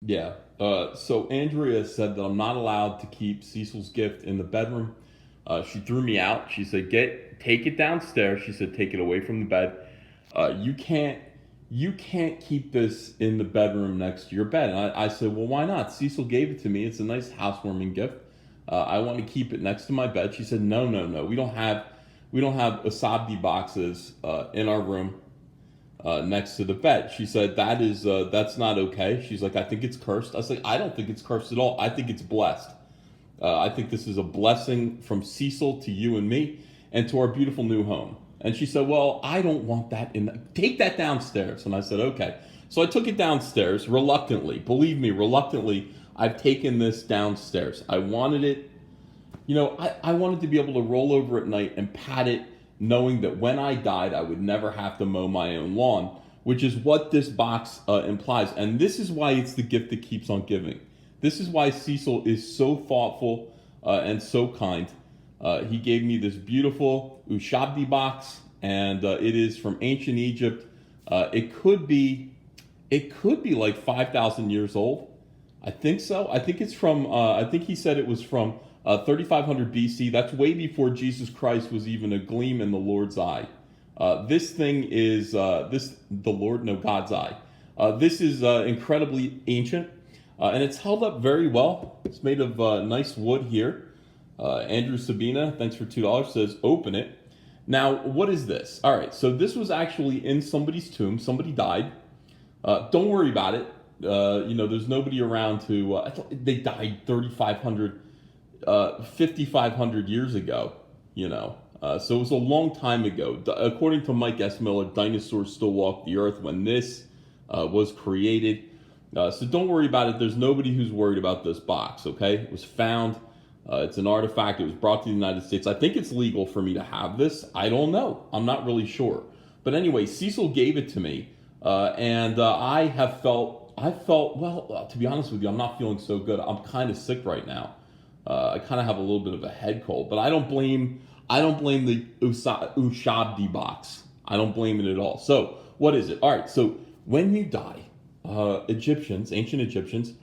Yeah. So Andrea said that I'm not allowed to keep Cecil's gift in the bedroom. She threw me out. She said, take it downstairs." She said, "Take it away from the bed. You can't keep this in the bedroom next to your bed." And I said, "Well, why not? Cecil gave it to me. It's a nice housewarming gift. I want to keep it next to my bed." She said, "No, no, no. We don't have asabdi boxes in our room next to the bed." She said, that's not okay. She's like, "I think it's cursed." I was like, "I don't think it's cursed at all. I think it's blessed. I think this is a blessing from Cecil to you and me and to our beautiful new home." And she said, "Well, I don't want that take that downstairs." And I said, "Okay." So I took it downstairs reluctantly. Believe me, reluctantly, I've taken this downstairs. I wanted it, I wanted to be able to roll over at night and pat it, knowing that when I died, I would never have to mow my own lawn, which is what this box implies. And this is why it's the gift that keeps on giving. This is why Cecil is so thoughtful and so kind. He gave me this beautiful Ushabti box, and it is from ancient Egypt. It could be like 5,000 years old. I think so. I think it's from. I think he said it was from 3,500 BC. That's way before Jesus Christ was even a gleam in the Lord's eye. This thing is God's eye. This is incredibly ancient, and it's held up very well. It's made of nice wood here. Andrew Sabina, thanks for $2, says, "Open it." Now, what is this? All right, so this was actually in somebody's tomb. Somebody died. Don't worry about it. There's nobody around to. I thought they died 3,500, 5,500 years ago. So it was a long time ago. According to Mike S. Miller, dinosaurs still walked the earth when this was created. So don't worry about it. There's nobody who's worried about this box. Okay, it was found. It's an artifact. It was brought to the United States. I think it's legal for me to have this. I don't know. I'm not really sure. But anyway, Cecil gave it to me. And I felt, well, to be honest with you, I'm not feeling so good. I'm kind of sick right now. I kind of have a little bit of a head cold, but I don't blame the Ushabti box. I don't blame it at all. So what is it? All right. So when you die, ancient Egyptians,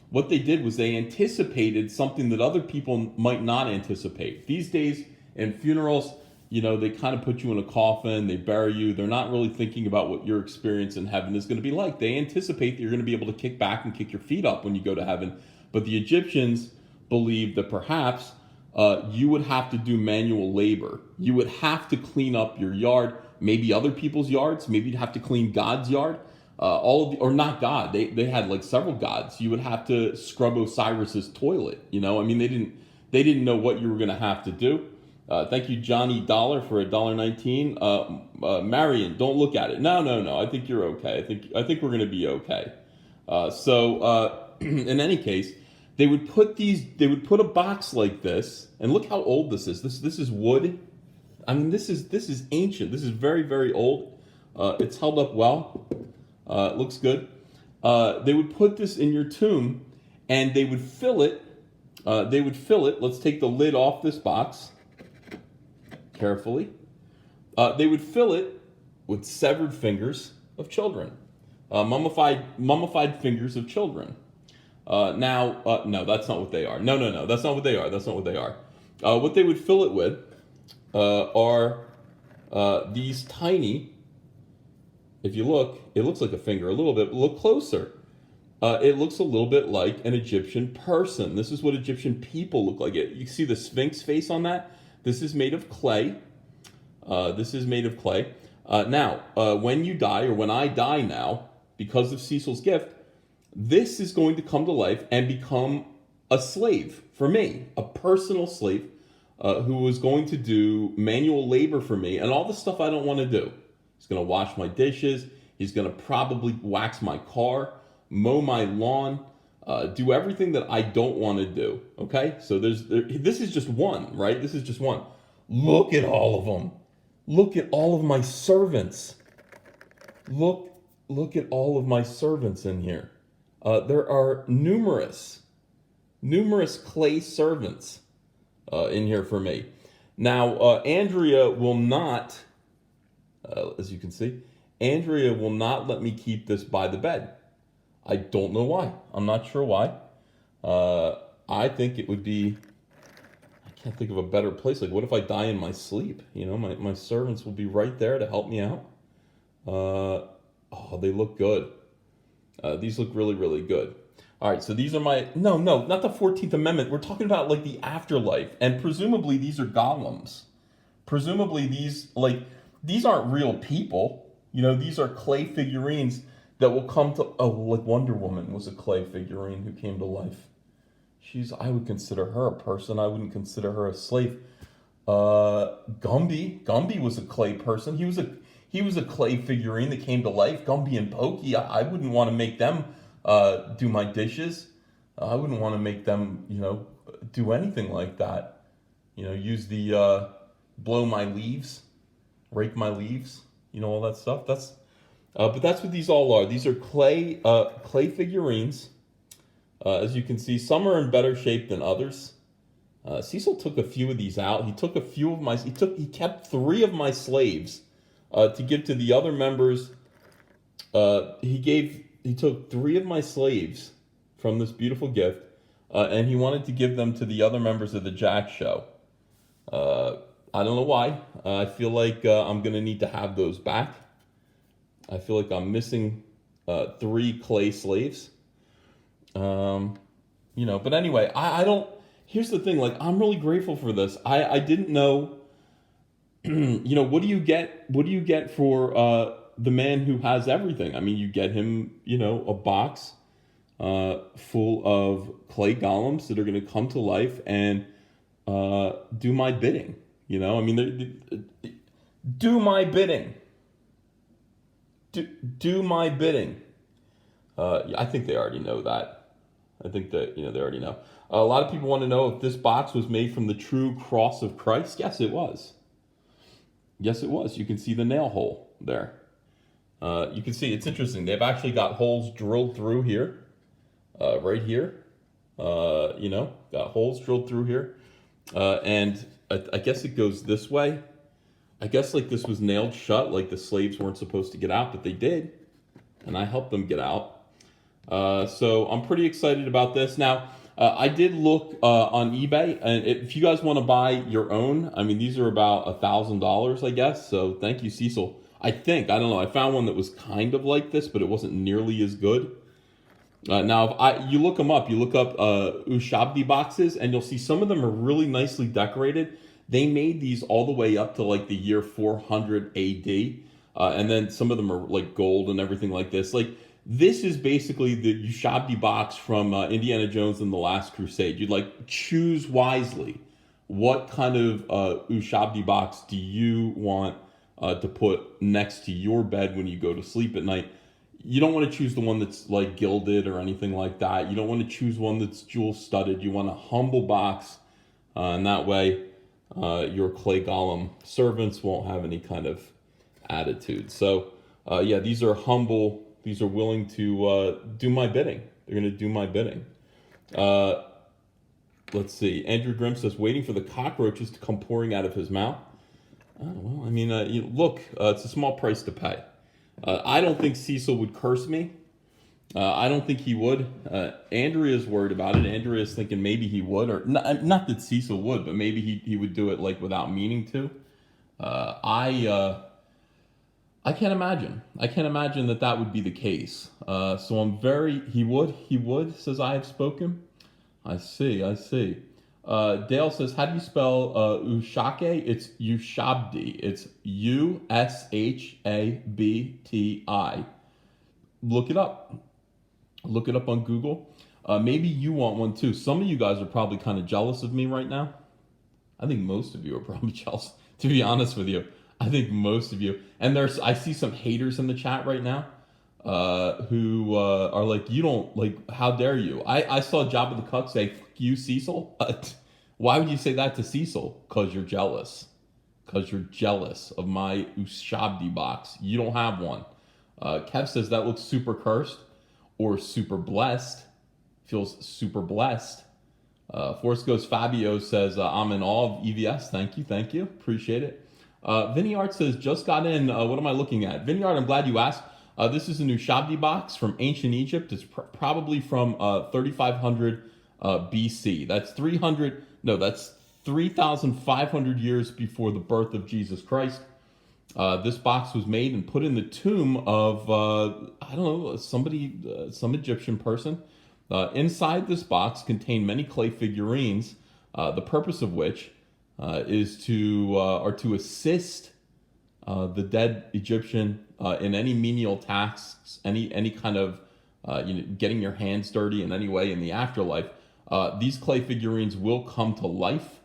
what they did was they anticipated something that other people might not anticipate. These days in funerals, they kind of put you in a coffin, they bury you. They're not really thinking about what your experience in heaven is going to be like. They anticipate that you're going to be able to kick back and kick your feet up when you go to heaven. But the Egyptians believed that perhaps you would have to do manual labor. You would have to clean up your yard, maybe other people's yards. Maybe you'd have to clean God's yard. Or not God. They had like several gods. You would have to scrub Osiris's toilet. They didn't know what you were going to have to do. Thank you, Johnny Dollar, for $1.19. Marion, don't look at it. No. I think you're okay. I think we're going to be okay. In any case, they would put a box like this, and look how old this is. This is wood. I mean, this is ancient. This is very, very old. It's held up well. It looks good. They would put this in your tomb, and they would fill it. Let's take the lid off this box carefully. They would fill it with severed fingers of children, mummified fingers of children. No, that's not what they are. No, that's not what they are. That's not what they are. What they would fill it with are these tiny. If you look, it looks like a finger a little bit, but look closer. It looks a little bit like an Egyptian person. This is what Egyptian people look like. You see the Sphinx face on that? This is made of clay. Now, when you die, or when I die now, because of Cecil's gift, this is going to come to life and become a slave for me, a personal slave who is going to do manual labor for me and all the stuff I don't want to do. He's going to wash my dishes. He's going to probably wax my car, mow my lawn, do everything that I don't want to do. Okay? So this is just one, right? This is just one. Look at all of them. Look at all of my servants. Look at all of my servants in here. There are numerous clay servants in here for me. Now, Andrea will not, as you can see, Andrea will not let me keep this by the bed. I don't know why. I'm not sure why. I think it would be, I can't think of a better place. Like, what if I die in my sleep? You know, my servants will be right there to help me out. Oh, they look good. These look really, really good. All right, so these are my, no, not the 14th Amendment. We're talking about like the afterlife. And presumably these are golems. Presumably these aren't real people. You know, these are clay figurines that will come to, oh, like Wonder Woman was a clay figurine who came to life. I would consider her a person. I wouldn't consider her a slave. Gumby was a clay person. He was a clay figurine that came to life. Gumby and Pokey, I wouldn't want to make them do my dishes. I wouldn't want to make them, do anything like that. Use the blow my leaves, rake my leaves, all that stuff. But that's what these all are. These are clay figurines. As you can see, some are in better shape than others. Cecil took a few of these out. He kept 3 of my slaves to give to the other members. He took 3 of my slaves from this beautiful gift, and he wanted to give them to the other members of the Jack Show. I don't know why. I feel like I'm gonna need to have those back. I feel like I'm missing 3 clay slaves. But anyway, I don't. Here's the thing. Like, I'm really grateful for this. I didn't know. What do you get? What do you get for the man who has everything? I mean, you get him, a box full of clay golems that are going to come to life and do my bidding. I mean, do my bidding. Do my bidding. I think they already know that. I think that, they already know. A lot of people want to know if this box was made from the true cross of Christ. Yes, it was. Yes, it was. You can see the nail hole there. You can see, it's interesting. They've actually got holes drilled through here, right here. Got holes drilled through here. And I guess it goes this way. I guess like this was nailed shut, like the slaves weren't supposed to get out, but they did. And I helped them get out. So I'm pretty excited about this. Now, I did look on eBay, and if you guys want to buy your own, I mean, these are about $1,000, I guess. So thank you, Cecil. I don't know. I found one that was kind of like this, but it wasn't nearly as good. Now, if you look them up, you look up Ushabti boxes, and you'll see some of them are really nicely decorated. They made these all the way up to like the year 400 AD, and then some of them are like gold and everything like this. Like, this is basically the Ushabti box from Indiana Jones and the Last Crusade. You'd like choose wisely. What kind of Ushabti box do you want to put next to your bed when you go to sleep at night? You don't want to choose the one that's like gilded or anything like that. You don't want to choose one that's jewel studded. You want a humble box, and that way your clay golem servants won't have any kind of attitude. So these are humble. These are willing to do my bidding. They're going to do my bidding. Let's see. Andrew Grimm says, waiting for the cockroaches to come pouring out of his mouth. Well, I mean, look, it's a small price to pay. I don't think Cecil would curse me. I don't think he would. Andrea's worried about it. Andrea's thinking maybe he would, or not that Cecil would, but maybe he would do it like without meaning to. I can't imagine. I can't imagine that would be the case. So I'm he would, says I have spoken. I see. Dale says, how do you spell Ushake? It's Ushabti. It's Ushabti. Look it up. Look it up on Google. Maybe you want one too. Some of you guys are probably kind of jealous of me right now. I think most of you are probably jealous, to be honest with you. I think most of you, and I see some haters in the chat right now who are like, you don't, like, how dare you? I saw Jabba the Hutt say, fuck you, Cecil. Why would you say that to Cecil? Because you're jealous. Because you're jealous of my Ushabti box. You don't have one. Kev says that looks super cursed or super blessed. Feels super blessed. Force Ghost Fabio says, I'm in awe of EVS. Thank you. Appreciate it. Vinny Art says, just got in. What am I looking at? Vinny Art, I'm glad you asked. This is a Ushabti box from ancient Egypt. It's probably from 3500 BC. That's 300. No, that's 3,500 years before the birth of Jesus Christ. This box was made and put in the tomb of I don't know, somebody, some Egyptian person. Inside this box contained many clay figurines. The purpose of which is to assist the dead Egyptian in any menial tasks, any kind of getting your hands dirty in any way in the afterlife. These clay figurines will come to life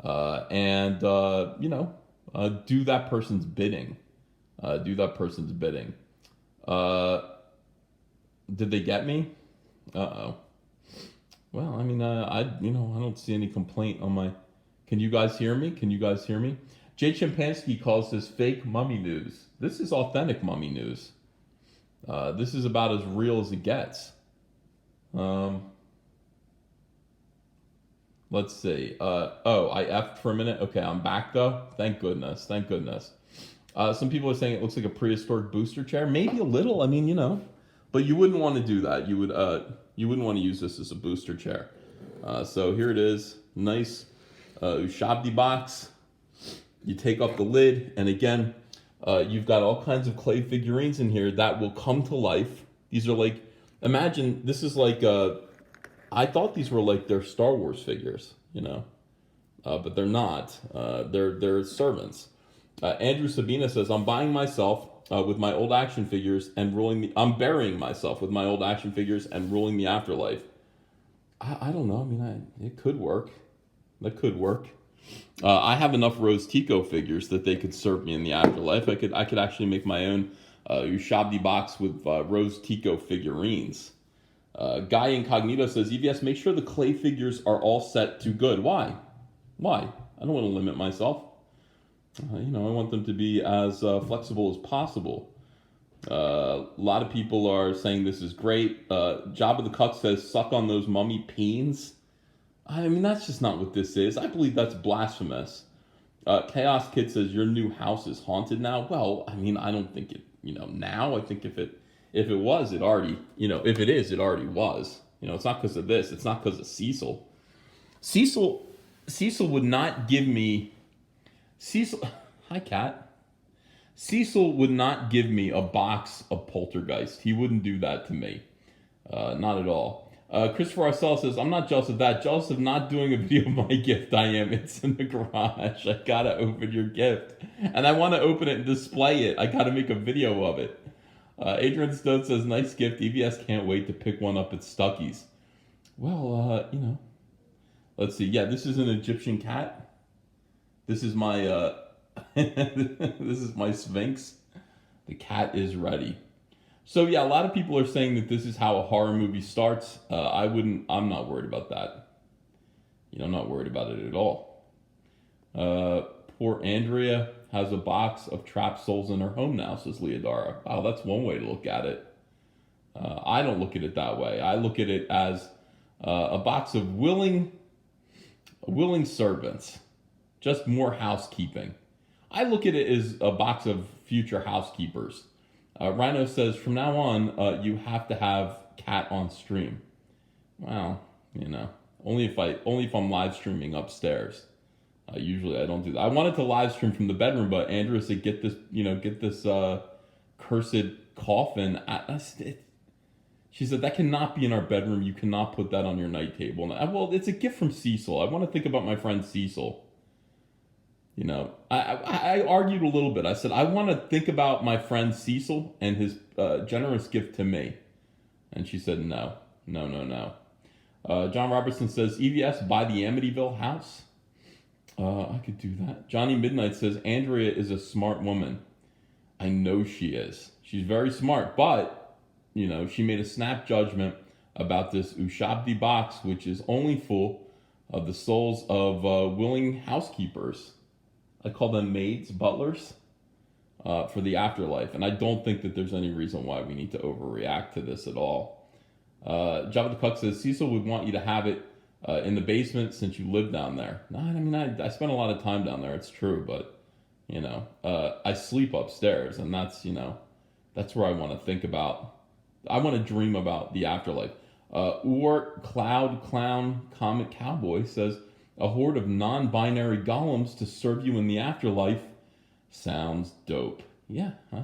and do that person's bidding. Do that person's bidding. Did they get me? Uh-oh. Well, I mean, I don't see any complaint on my. Can you guys hear me? Can you guys hear me? Jay Chimpansky calls this fake mummy news. This is authentic mummy news. This is about as real as it gets. Let's see. I effed for a minute. Okay, I'm back though. Thank goodness. Thank goodness. Some people are saying it looks like a prehistoric booster chair. Maybe a little. I mean, but you wouldn't want to do that. You wouldn't want to use this as a booster chair. So here it is. Nice Ushabti box. You take off the lid, and again, you've got all kinds of clay figurines in here that will come to life. These are like, imagine this is like, I thought these were like their Star Wars figures, but they're not. They're servants. Andrew Sabina says, I'm buying myself with my old action figures and I'm burying myself with my old action figures and ruling the afterlife. I don't know. I mean, it could work. That could work. I have enough Rose Tico figures that they could serve me in the afterlife. I could actually make my own Ushabti box with Rose Tico figurines. Guy Incognito says, EVS, make sure the clay figures are all set to good. Why? I don't want to limit myself. I want them to be as flexible as possible. A lot of people are saying this is great. Jabba the Cuck says, suck on those mummy peens. I mean, that's just not what this is. I believe that's blasphemous. Chaos Kid says, your new house is haunted now. Well, I mean, I don't think it, now. I think if it was, it already, if it is, it already was. It's not because of this. It's not because of Cecil. Cecil would not give me, hi, Cat. Cecil would not give me a box of Poltergeist. He wouldn't do that to me. Not at all. Christopher Arcel says, I'm not jealous of that. Jealous of not doing a video of my gift. I am. It's in the garage. I gotta open your gift. And I want to open it and display it. I gotta make a video of it. Adrian Stone says, nice gift. EVS can't wait to pick one up at Stuckey's. Well, let's see. Yeah, this is an Egyptian cat. This is my, this is my Sphinx. The cat is ready. So yeah, a lot of people are saying that this is how a horror movie starts. I'm not worried about that. I'm not worried about it at all. Poor Andrea has a box of trapped souls in her home now, says Leodara. Wow, that's one way to look at it. I don't look at it that way. I look at it as a box of willing servants. Just more housekeeping. I look at it as a box of future housekeepers. Rhino says, from now on, you have to have cat on stream. Well, only if I'm live streaming upstairs. Usually I don't do that. I wanted to live stream from the bedroom, but Andrea said, get this cursed coffin. She said, that cannot be in our bedroom. You cannot put that on your night table. Well, it's a gift from Cecil. I want to think about my friend Cecil. I argued a little bit. I said, I want to think about my friend Cecil and his generous gift to me. And she said, no. John Robertson says, EVS, buy the Amityville house. I could do that. Johnny Midnight says, Andrea is a smart woman. I know she is. She's very smart, but, she made a snap judgment about this Ushabti box, which is only full of the souls of willing housekeepers. I call them maids, butlers, for the afterlife. And I don't think that there's any reason why we need to overreact to this at all. Jabba the Cuck says, Cecil would want you to have it in the basement since you live down there. No, I mean, I spend a lot of time down there. It's true, but, I sleep upstairs. And that's, That's where I want to think about. I want to dream about the afterlife. Or Cloud Clown Comic Cowboy says a horde of non-binary golems to serve you in the afterlife sounds dope. Yeah, I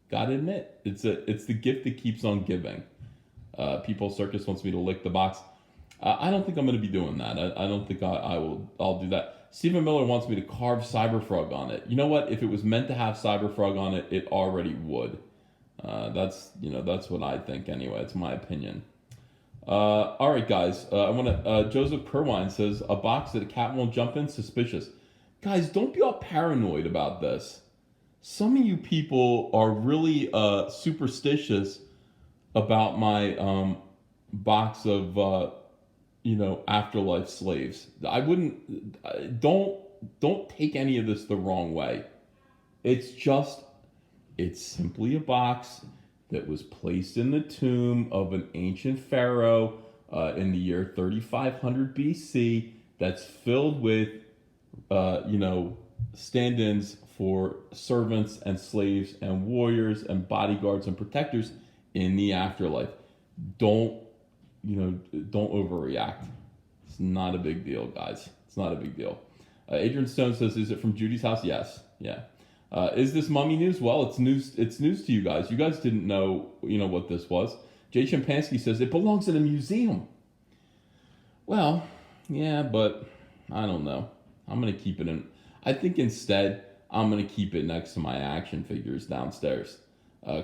gotta admit, it's the gift that keeps on giving. People Circus wants me to lick the box. I don't think I'm going to be doing that. I don't think I will. I'll do that. Stephen Miller wants me to carve Cyberfrog on it. You know what? If it was meant to have Cyberfrog on it, it already would. That's what I think anyway. It's my opinion. All right, guys. I want to. Joseph Kerwine says a box that a cat won't jump in. Suspicious. Guys, don't be all paranoid about this. Some of you people are really superstitious about my box of afterlife slaves. I wouldn't. Don't take any of this the wrong way. It's simply a box that was placed in the tomb of an ancient pharaoh in the year 3500 BC. That's filled with stand-ins for servants and slaves and warriors and bodyguards and protectors in the afterlife. Don't overreact. It's not a big deal, guys. It's not a big deal. Adrian Stone says, "Is it from Judy's house?" Yes. Yeah. Is this mummy news? Well, it's news. It's news to you guys. You guys didn't know, what this was. Jay Champansky says it belongs in a museum. Well, yeah, but I don't know. I'm gonna keep it in. I think instead I'm gonna keep it next to my action figures downstairs.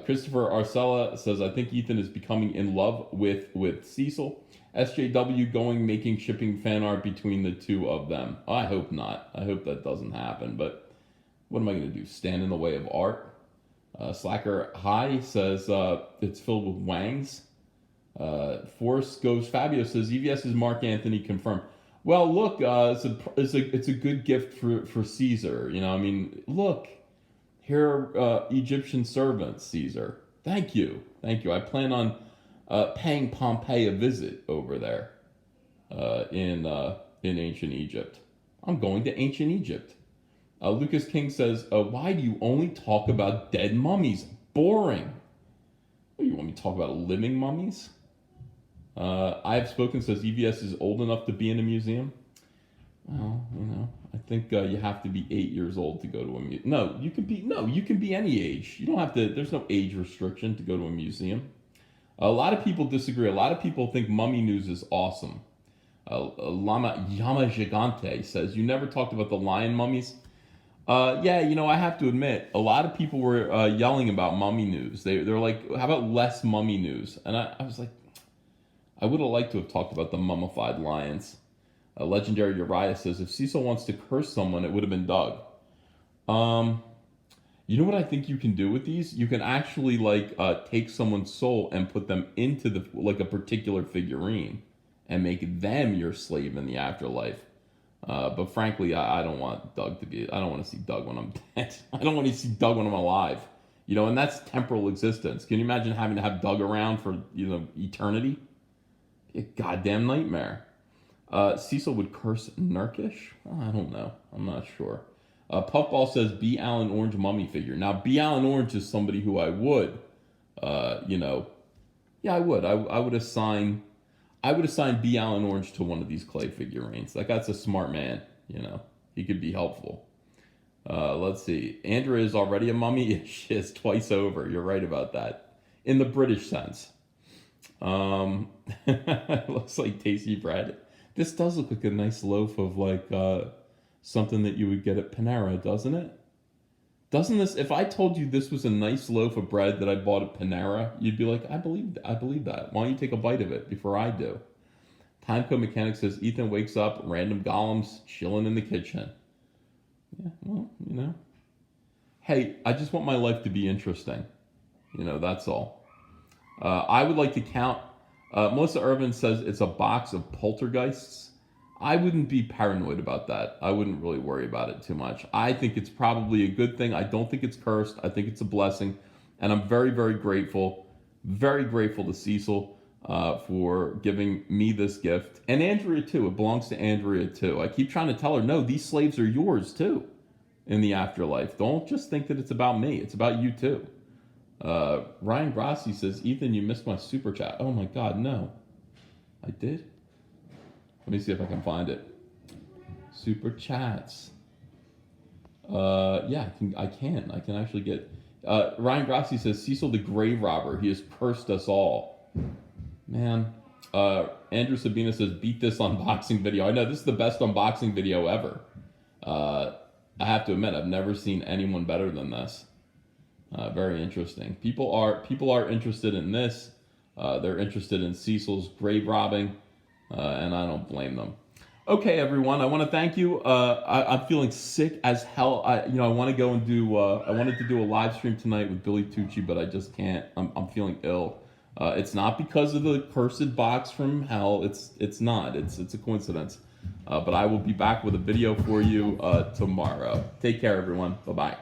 Christopher Arcella says, I think Ethan is becoming in love with Cecil. SJW making shipping fan art between the two of them. I hope not. I hope that doesn't happen. But what am I going to do? Stand in the way of art? Slacker High says it's filled with wangs. Force Goes Fabio says EVS is Mark Anthony confirmed. Well, look, it's a good gift for Caesar. Look. Here are Egyptian servants, Caesar. Thank you. I plan on paying Pompey a visit over there in ancient Egypt. I'm going to ancient Egypt. Lucas King says, why do you only talk about dead mummies? Boring. What, you want me to talk about living mummies? I Have Spoken says EVS is old enough to be in a museum. Well, I think you have to be 8 years old to go to a museum. No, you can be any age. You don't have to. There's no age restriction to go to a museum. A lot of people disagree. A lot of people think mummy news is awesome. Lama Yama Gigante says you never talked about the lion mummies. Yeah, I have to admit, a lot of people were yelling about mummy news. They're like, how about less mummy news? And I was like, I would have liked to have talked about the mummified lions. Legendary Uriah says, if Cecil wants to curse someone, it would have been Doug. You know what I think you can do with these? You can actually take someone's soul and put them into a particular figurine and make them your slave in the afterlife. But frankly, I don't want Doug to be. I don't want to see Doug when I'm dead. I don't want to see Doug when I'm alive. And that's temporal existence. Can you imagine having to have Doug around for eternity? Be a goddamn nightmare. Cecil would curse Nurkish? I don't know. I'm not sure. Puffball says B. Allen Orange mummy figure. Now, B. Allen Orange is somebody who I would, I would. I would assign B. Allen Orange to one of these clay figurines. That guy's a smart man. He could be helpful. Let's see. Andrea is already a mummy. She is twice over. You're right about that. In the British sense. Looks like tasty bread. This does look like a nice loaf of something that you would get at Panera, doesn't it? Doesn't this? If I told you this was a nice loaf of bread that I bought at Panera, you'd be like, I believe that. Why don't you take a bite of it before I do? Timecode Mechanic says Ethan wakes up, random golems chilling in the kitchen. Yeah, well, Hey, I just want my life to be interesting. That's all. I would like to count. Melissa Irvin says it's a box of poltergeists. I wouldn't be paranoid about that. I wouldn't really worry about it too much. I think it's probably a good thing. I don't think it's cursed. I think it's a blessing. And I'm very, very grateful to Cecil for giving me this gift. And Andrea, too. It belongs to Andrea, too. I keep trying to tell her, no, these slaves are yours, too, in the afterlife. Don't just think that it's about me. It's about you, too. Ryan Grassi says, Ethan, you missed my super chat. Oh my God, no. I did? Let me see if I can find it. Super chats. Yeah, I can actually get. Ryan Grassi says, Cecil the grave robber. He has cursed us all. Man. Andrew Sabina says, beat this unboxing video. I know, this is the best unboxing video ever. I have to admit, I've never seen anyone better than this. Very interesting. People are interested in this. They're interested in Cecil's grave robbing, and I don't blame them. Okay, everyone. I want to thank you. I'm feeling sick as hell. I want to go and do. I wanted to do a live stream tonight with Billy Tucci, but I just can't. I'm feeling ill. It's not because of the cursed box from hell. It's not. It's a coincidence. But I will be back with a video for you tomorrow. Take care, everyone. Bye bye.